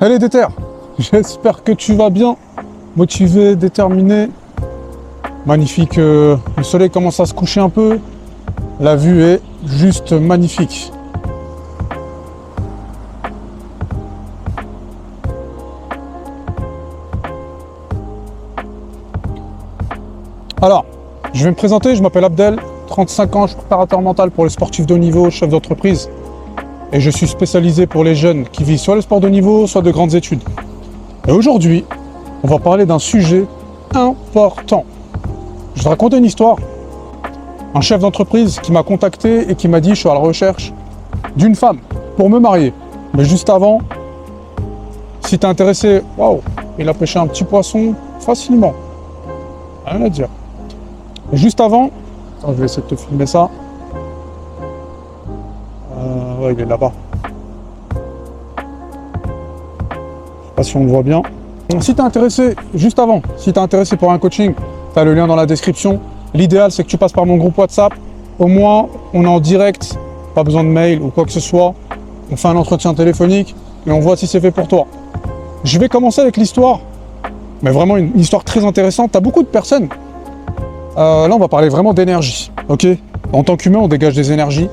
Allez, déter, j'espère que tu vas bien, motivé, déterminé. Magnifique, le soleil commence à se coucher un peu. La vue est juste magnifique. Alors, je vais me présenter, je m'appelle Abdel, 35 ans, je suis préparateur mental pour les sportifs de haut niveau, chef d'entreprise. Et je suis spécialisé pour les jeunes qui visent soit le sport de haut niveau, soit de grandes études. Et aujourd'hui, on va parler d'un sujet important. Je vais raconter une histoire. Un chef d'entreprise qui m'a contacté et qui m'a dit je suis à la recherche d'une femme pour me marier. Mais juste avant, si t'es intéressé, waouh, il a pêché un petit poisson facilement. Rien à dire. Et juste avant, attends, je vais essayer de te filmer ça. Ouais, il est là-bas. Je sais pas si on le voit bien. Donc, si t'es intéressé, juste avant, si t'es intéressé pour un coaching, t'as le lien dans la description. L'idéal, c'est que tu passes par mon groupe WhatsApp. Au moins, on est en direct, pas besoin de mail ou quoi que ce soit. On fait un entretien téléphonique et on voit si c'est fait pour toi. Je vais commencer avec l'histoire, mais vraiment une histoire très intéressante. Tu as beaucoup de personnes. Là, on va parler vraiment d'énergie, ok? En tant qu'humain, on dégage des énergies.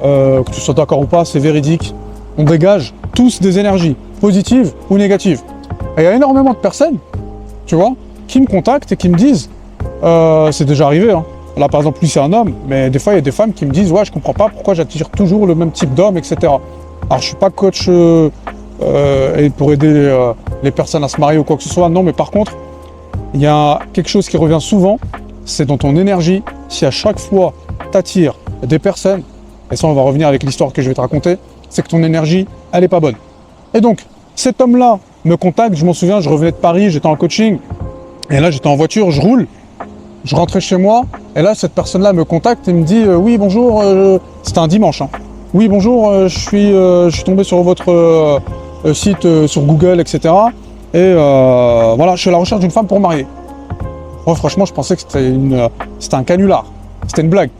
Que tu sois d'accord ou pas, c'est véridique. On dégage tous des énergies, positives ou négatives. Et il y a énormément de personnes, tu vois, qui me contactent et qui me disent, c'est déjà arrivé, hein. Là, par exemple, lui, c'est un homme, mais des fois, il y a des femmes qui me disent, ouais, je comprends pas pourquoi j'attire toujours le même type d'homme, etc. Alors, je suis pas coach et pour aider les personnes à se marier ou quoi que ce soit, non, mais par contre, il y a quelque chose qui revient souvent, c'est dans ton énergie. Si à chaque fois, tu attires des personnes, et ça, on va revenir avec l'histoire que je vais te raconter, c'est que ton énergie, elle est pas bonne. Et donc, cet homme-là me contacte, je m'en souviens, je revenais de Paris, j'étais en coaching, et là, j'étais en voiture, je roule, je rentrais chez moi, et là, cette personne-là me contacte et me dit oui, bonjour, c'était un dimanche, hein. Oui, bonjour, je suis tombé sur votre site sur Google, etc. Et voilà, je suis à la recherche d'une femme pour me marier. Moi, franchement, je pensais que c'était un canular, c'était une blague.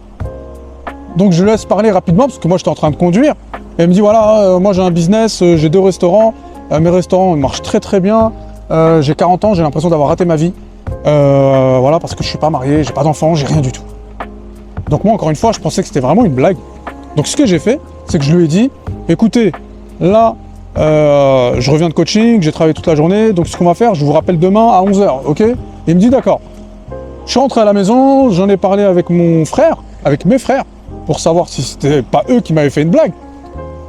Donc, je laisse parler rapidement parce que moi, j'étais en train de conduire. Et elle me dit voilà, moi, j'ai un business, j'ai 2 restaurants. Mes restaurants ils marchent très très bien. J'ai 40 ans, j'ai l'impression d'avoir raté ma vie. Voilà, parce que je suis pas marié, j'ai pas d'enfant, j'ai rien du tout. Donc moi, encore une fois, je pensais que c'était vraiment une blague. Donc ce que j'ai fait, c'est que je lui ai dit, écoutez, là, je reviens de coaching, j'ai travaillé toute la journée, donc ce qu'on va faire, je vous rappelle demain à 11h, ok? Et il me dit d'accord. Je suis rentré à la maison, j'en ai parlé avec mon frère, avec mes frères, pour savoir si c'était pas eux qui m'avaient fait une blague.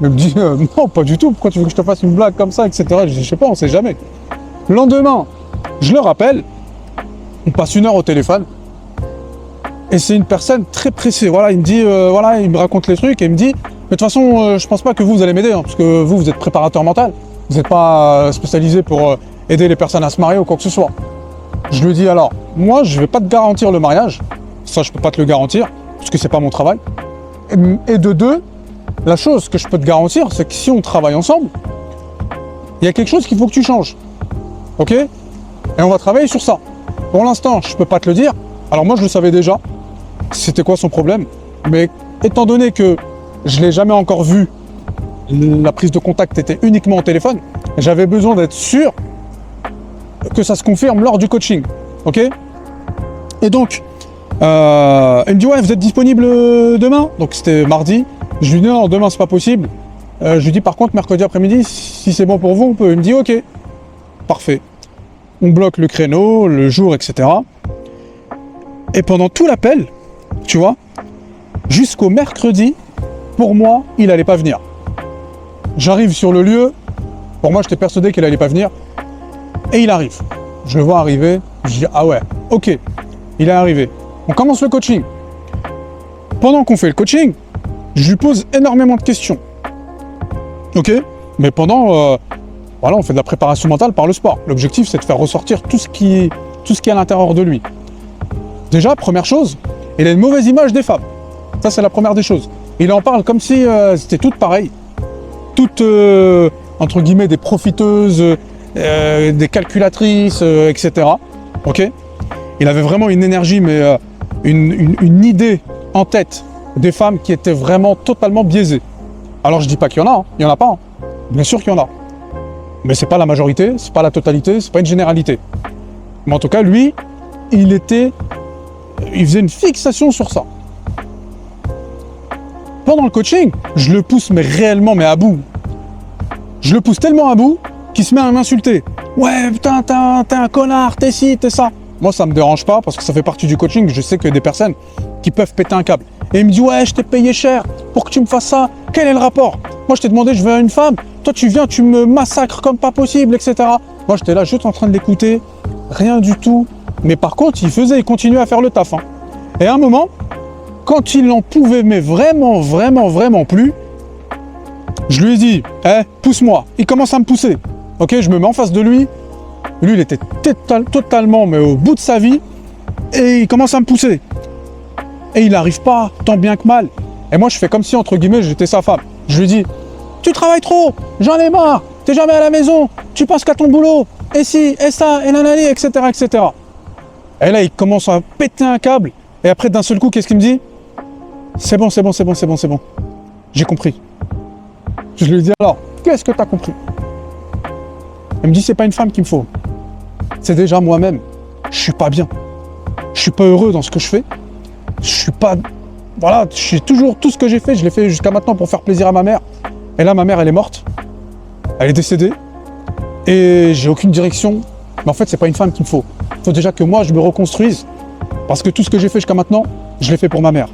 Il me dit, non, pas du tout, pourquoi tu veux que je te fasse une blague comme ça, etc. Je dis, je sais pas, on sait jamais. Le lendemain, je le rappelle, on passe 1 heure au téléphone, et c'est une personne très pressée. Voilà, il me dit, voilà, il me raconte les trucs, et il me dit, mais de toute façon, je pense pas que vous allez m'aider, hein, parce que vous êtes préparateur mental, vous n'êtes pas spécialisé pour aider les personnes à se marier ou quoi que ce soit. Je lui dis, alors, moi, je vais pas te garantir le mariage, ça, je peux pas te le garantir, parce que c'est pas mon travail. Et de deux, la chose que je peux te garantir, c'est que si on travaille ensemble, il y a quelque chose qu'il faut que tu changes. Ok? Et on va travailler sur ça. Pour l'instant, je ne peux pas te le dire. Alors moi, je le savais déjà. C'était quoi son problème? Mais étant donné que je ne l'ai jamais encore vu, la prise de contact était uniquement au téléphone, j'avais besoin d'être sûr que ça se confirme lors du coaching. Ok? Et donc, il me dit, ouais, vous êtes disponible demain? Donc c'était mardi. Je lui dis, non, demain, c'est pas possible. Je lui dis, par contre, mercredi après-midi, si c'est bon pour vous, on peut. Il me dit, ok, parfait. On bloque le créneau, le jour, etc. Et pendant tout l'appel, tu vois, jusqu'au mercredi, pour moi, il allait pas venir. J'arrive sur le lieu, pour moi, j'étais persuadé qu'il allait pas venir. Et il arrive. Je le vois arriver, je dis, ah ouais, ok, il est arrivé. On commence le coaching. Pendant qu'on fait le coaching, je lui pose énormément de questions. Ok? Mais pendant, voilà, on fait de la préparation mentale par le sport. L'objectif, c'est de faire ressortir tout ce qui est à l'intérieur de lui. Déjà, première chose, il a une mauvaise image des femmes. Ça, c'est la première des choses. Il en parle comme si c'était toutes pareilles. Toutes, entre guillemets, des profiteuses, des calculatrices, etc. Ok? Il avait vraiment une énergie, mais une idée en tête des femmes qui étaient vraiment totalement biaisées. Alors je dis pas qu'il y en a, hein. Il y en a pas, hein. Bien sûr qu'il y en a. Mais c'est pas la majorité, c'est pas la totalité, c'est pas une généralité. Mais en tout cas, lui, il faisait une fixation sur ça. Pendant le coaching, je le pousse mais réellement, mais à bout. Je le pousse tellement à bout qu'il se met à m'insulter. Ouais, putain, t'es un connard, t'es ci, t'es ça. Moi, ça me dérange pas parce que ça fait partie du coaching. Je sais que des personnes qui peuvent péter un câble. Et il me dit, ouais, je t'ai payé cher pour que tu me fasses ça. Quel est le rapport? Moi, je t'ai demandé, je veux une femme. Toi, tu viens, tu me massacres comme pas possible, etc. Moi, j'étais là juste en train de l'écouter. Rien du tout. Mais par contre, il continuait à faire le taf. Hein. Et à un moment, quand il n'en pouvait, mais vraiment plus, je lui ai dit, pousse-moi. Il commence à me pousser. Ok, je me mets en face de lui. Lui, il était totalement mais au bout de sa vie. Et il commence à me pousser. Et il n'arrive pas, tant bien que mal. Et moi, je fais comme si, entre guillemets, j'étais sa femme. Je lui dis, tu travailles trop, j'en ai marre, t'es jamais à la maison, tu penses qu'à ton boulot, et ci, et ça, et nanani, etc., etc. Et là, il commence à péter un câble. Et après, d'un seul coup, qu'est-ce qu'il me dit? C'est bon. J'ai compris. Je lui dis alors, qu'est-ce que t'as compris? Il me dit, c'est pas une femme qu'il me faut. C'est déjà moi-même. Je suis pas bien. Je suis pas heureux dans ce que je fais. Je suis pas... Voilà, je suis toujours... Tout ce que j'ai fait, je l'ai fait jusqu'à maintenant pour faire plaisir à ma mère. Et là, ma mère, elle est morte. Elle est décédée. Et j'ai aucune direction. Mais en fait, c'est pas une femme qu'il me faut. Il faut déjà que moi, je me reconstruise. Parce que tout ce que j'ai fait jusqu'à maintenant, je l'ai fait pour ma mère.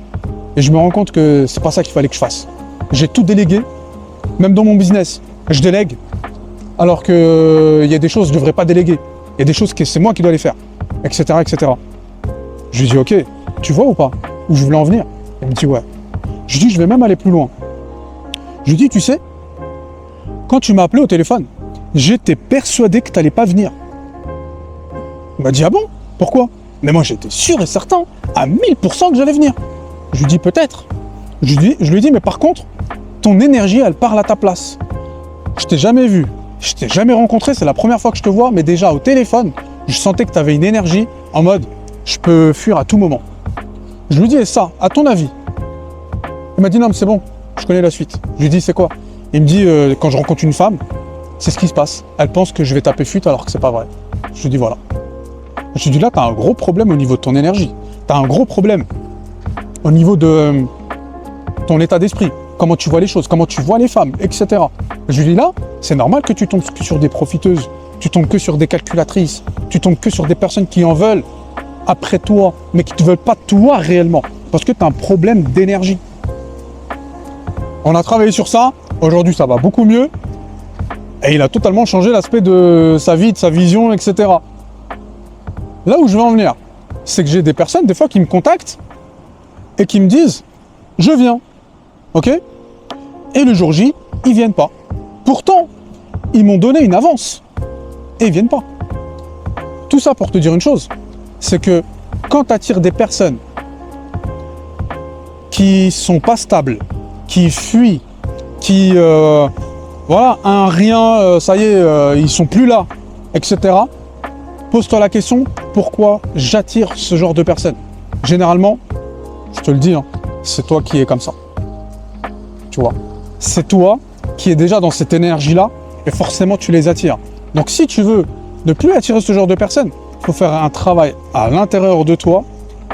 Et je me rends compte que c'est pas ça qu'il fallait que je fasse. J'ai tout délégué. Même dans mon business, je délègue. Alors qu'il y a des choses que je ne devrais pas déléguer. Il y a des choses que c'est moi qui dois les faire. Etc., etc. Je lui dis, ok, tu vois ou pas? Où je voulais en venir? Il me dit, ouais. Je lui dis, je vais même aller plus loin. Je lui dis, tu sais, quand tu m'as appelé au téléphone, j'étais persuadé que tu n'allais pas venir. Il m'a dit, ah bon? Pourquoi? Mais moi, j'étais sûr et certain, à 1000% que j'allais venir. Je lui dis, peut-être. Je lui dis, mais par contre, ton énergie, elle parle à ta place. Je t'ai jamais vu, je t'ai jamais rencontré, c'est la première fois que je te vois, mais déjà au téléphone, je sentais que tu avais une énergie en mode, je peux fuir à tout moment. Je lui dis, et ça, à ton avis? Il m'a dit, non, mais c'est bon, je connais la suite. Je lui dis, c'est quoi? Il me dit, quand je rencontre une femme, c'est ce qui se passe. Elle pense que je vais taper fuite alors que c'est pas vrai. Je lui dis, voilà. Je lui dis, là, tu as un gros problème au niveau de ton énergie. Tu as un gros problème au niveau de ton état d'esprit. Comment tu vois les choses, comment tu vois les femmes, etc. Je lui dis, là, c'est normal que tu tombes que sur des profiteuses, tu tombes que sur des calculatrices, tu tombes que sur des personnes qui en veulent après toi, mais qui ne te veulent pas toi réellement, parce que tu as un problème d'énergie. On a travaillé sur ça, aujourd'hui ça va beaucoup mieux, et il a totalement changé l'aspect de sa vie, de sa vision, etc. Là où je veux en venir, c'est que j'ai des personnes, des fois, qui me contactent, et qui me disent, je viens, ok? Et le jour J, ils viennent pas. Pourtant, ils m'ont donné une avance, et ils viennent pas. Tout ça pour te dire une chose, c'est que quand tu attires des personnes qui sont pas stables, qui fuient, qui, voilà, un rien, ça y est, ils sont plus là, etc. Pose-toi la question, pourquoi j'attire ce genre de personnes? Généralement, je te le dis, hein, c'est toi qui es comme ça. Tu vois, c'est toi qui es déjà dans cette énergie-là, et forcément tu les attires. Donc si tu veux ne plus attirer ce genre de personnes, il faut faire un travail à l'intérieur de toi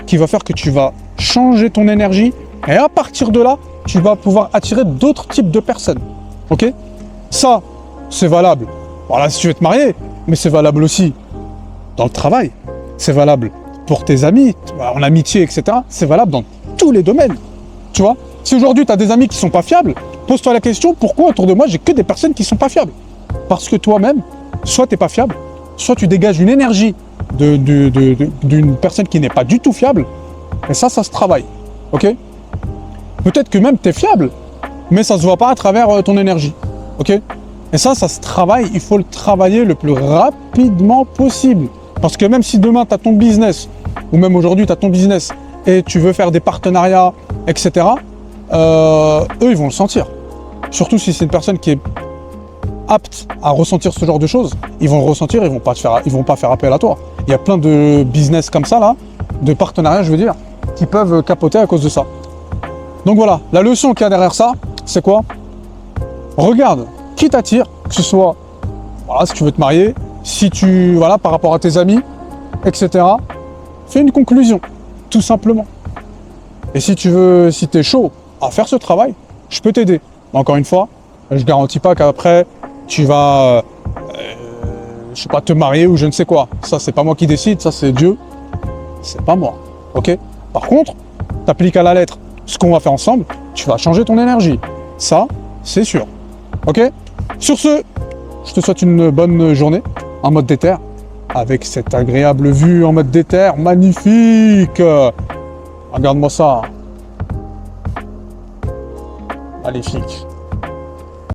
qui va faire que tu vas changer ton énergie, et à partir de là, tu vas pouvoir attirer d'autres types de personnes. Ok? Ça, c'est valable. Voilà, si tu veux te marier, mais c'est valable aussi dans le travail. C'est valable pour tes amis, en amitié, etc. C'est valable dans tous les domaines. Tu vois? Si aujourd'hui tu as des amis qui ne sont pas fiables, pose-toi la question, pourquoi autour de moi j'ai que des personnes qui ne sont pas fiables? Parce que toi-même, soit tu n'es pas fiable, soit tu dégages une énergie d'une personne qui n'est pas du tout fiable, et ça se travaille. Ok? Peut-être que même tu es fiable, mais ça ne se voit pas à travers ton énergie. Ok? Et ça se travaille, il faut le travailler le plus rapidement possible. Parce que même si demain tu as ton business, ou même aujourd'hui tu as ton business, et tu veux faire des partenariats, etc., eux, ils vont le sentir. Surtout si c'est une personne qui est apte à ressentir ce genre de choses, ils vont le ressentir, ils vont pas faire appel à toi. Il y a plein de business comme ça, là, de partenariats, je veux dire, qui peuvent capoter à cause de ça. Donc voilà, la leçon qu'il y a derrière ça, c'est quoi? Regarde qui t'attire, que ce soit Voilà, si tu veux te marier, si tu, voilà, par rapport à tes amis, etc. Fais une conclusion, tout simplement. Et si tu veux, si tu es chaud à faire ce travail, je peux t'aider. Mais encore une fois, je garantis pas qu'après, tu vas, je sais pas, te marier ou je ne sais quoi. Ça, c'est pas moi qui décide, ça c'est Dieu, c'est pas moi. Ok? Par contre, t'appliques à la lettre ce qu'on va faire ensemble, tu vas changer ton énergie. Ça, c'est sûr. Ok? Sur ce, je te souhaite une bonne journée en mode déter, avec cette agréable vue en mode déter, magnifique. Regarde-moi ça. Magnifique.